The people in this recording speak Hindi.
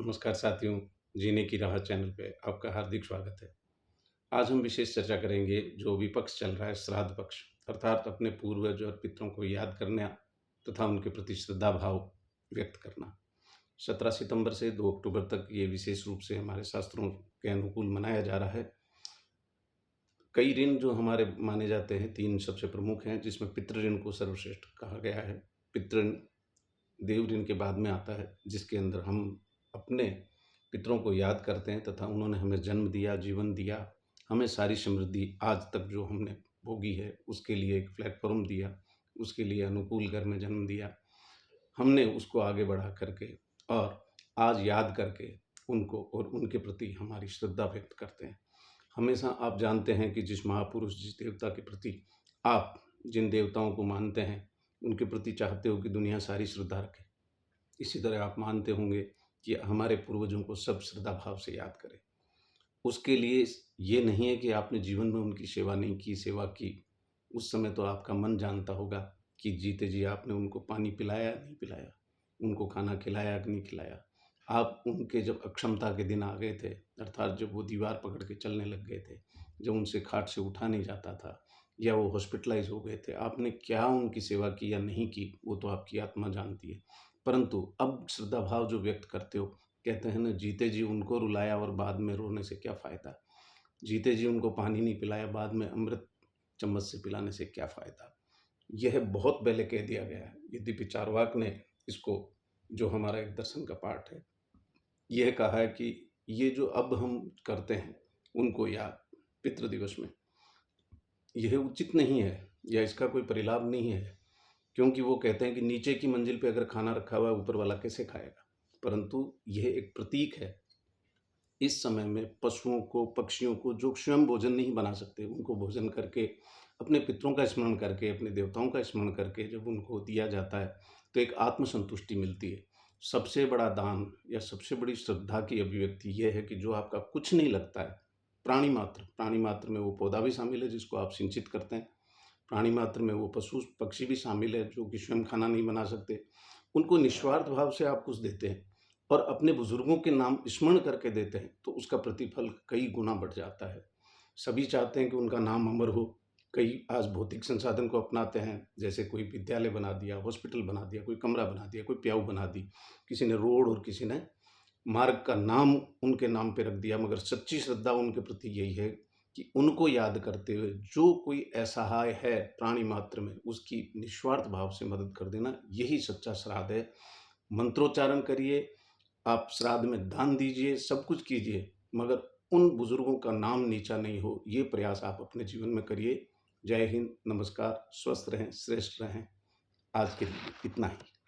नमस्कार साथियों, जीने की राह चैनल पे आपका हार्दिक स्वागत है। आज हम विशेष चर्चा करेंगे जो अभी पक्ष चल रहा है श्राद्ध पक्ष, अर्थात अपने पूर्वज और पितरों को याद करना तथा उनके प्रति श्रद्धा भाव व्यक्त करना। 17 सितंबर से 2 अक्टूबर तक ये विशेष रूप से हमारे शास्त्रों के अनुकूल मनाया जा रहा है। कई ऋण जो हमारे माने जाते हैं, 3 सबसे प्रमुख हैं, जिसमें पितृ ऋण को सर्वश्रेष्ठ कहा गया है। पितृ ऋण देव ऋण के बाद में आता है, जिसके अंदर हम अपने पितरों को याद करते हैं तथा उन्होंने हमें जन्म दिया, जीवन दिया, हमें सारी समृद्धि आज तक जो हमने भोगी है उसके लिए एक प्लेटफॉर्म दिया, उसके लिए अनुकूल घर में जन्म दिया। हमने उसको आगे बढ़ा करके और आज याद करके उनको और उनके प्रति हमारी श्रद्धा व्यक्त करते हैं। हमेशा आप जानते हैं कि जिस महापुरुष, जिस देवता के प्रति आप जिन देवताओं को मानते हैं, उनके प्रति चाहते हो कि दुनिया सारी श्रद्धा रखे। इसी तरह आप मानते होंगे कि हमारे पूर्वजों को सब श्रद्धा भाव से याद करें। उसके लिए ये नहीं है कि आपने जीवन में उनकी सेवा नहीं की, सेवा की। उस समय तो आपका मन जानता होगा कि जीते जी आपने उनको पानी पिलाया, नहीं पिलाया, उनको खाना खिलाया कि नहीं खिलाया। आप उनके जब अक्षमता के दिन आ गए थे, अर्थात जब वो दीवार पकड़ के चलने लग गए थे, जब उनसे खाट से उठा नहीं जाता था या वो हॉस्पिटलाइज हो गए थे, आपने क्या उनकी सेवा की या नहीं की, वो तो आपकी आत्मा जानती है। परंतु अब श्रद्धा भाव जो व्यक्त करते हो, कहते हैं ना, जीते जी उनको रुलाया और बाद में रोने से क्या फ़ायदा। जीते जी उनको पानी नहीं पिलाया, बाद में अमृत चम्मच से पिलाने से क्या फ़ायदा। यह बहुत पहले कह दिया गया है। यद्यपि चारवाक ने इसको, जो हमारा एक दर्शन का पाठ है, यह कहा है कि ये जो अब हम करते हैं उनको याद पितृ दिवस में, यह उचित नहीं है या इसका कोई परिलाभ नहीं है। क्योंकि वो कहते हैं कि नीचे की मंजिल पे अगर खाना रखा हुआ है, ऊपर वाला कैसे खाएगा। परंतु यह एक प्रतीक है। इस समय में पशुओं को, पक्षियों को, जो स्वयं भोजन नहीं बना सकते, उनको भोजन करके, अपने पितरों का स्मरण करके, अपने देवताओं का स्मरण करके जब उनको दिया जाता है तो एक आत्मसंतुष्टि मिलती है। सबसे बड़ा दान या सबसे बड़ी श्रद्धा की अभिव्यक्ति यह है कि जो आपका कुछ नहीं लगता है, प्राणी मात्र में वो पौधा भी शामिल है जिसको आप सिंचित करते हैं, प्राणी मात्र में वो पशु पक्षी भी शामिल है जो कि स्वयं खाना नहीं बना सकते, उनको निस्वार्थ भाव से आप कुछ देते हैं और अपने बुजुर्गों के नाम स्मरण करके देते हैं, तो उसका प्रतिफल कई गुना बढ़ जाता है। सभी चाहते हैं कि उनका नाम अमर हो। कई आज भौतिक संसाधन को अपनाते हैं, जैसे कोई विद्यालय बना दिया, हॉस्पिटल बना दिया, कोई कमरा बना दिया, कोई प्याऊ बना दी, किसी ने रोड और किसी ने मार्ग का नाम उनके नाम पे रख दिया। मगर सच्ची श्रद्धा उनके प्रति यही है कि उनको याद करते हुए जो कोई असहाय है प्राणी मात्र में, उसकी निस्वार्थ भाव से मदद कर देना, यही सच्चा श्राद्ध है। मंत्रोच्चारण करिए, आप श्राद्ध में दान दीजिए, सब कुछ कीजिए, मगर उन बुजुर्गों का नाम नीचा नहीं हो, ये प्रयास आप अपने जीवन में करिए। जय हिंद, नमस्कार, स्वस्थ रहें, श्रेष्ठ रहें। आज के लिए इतना ही।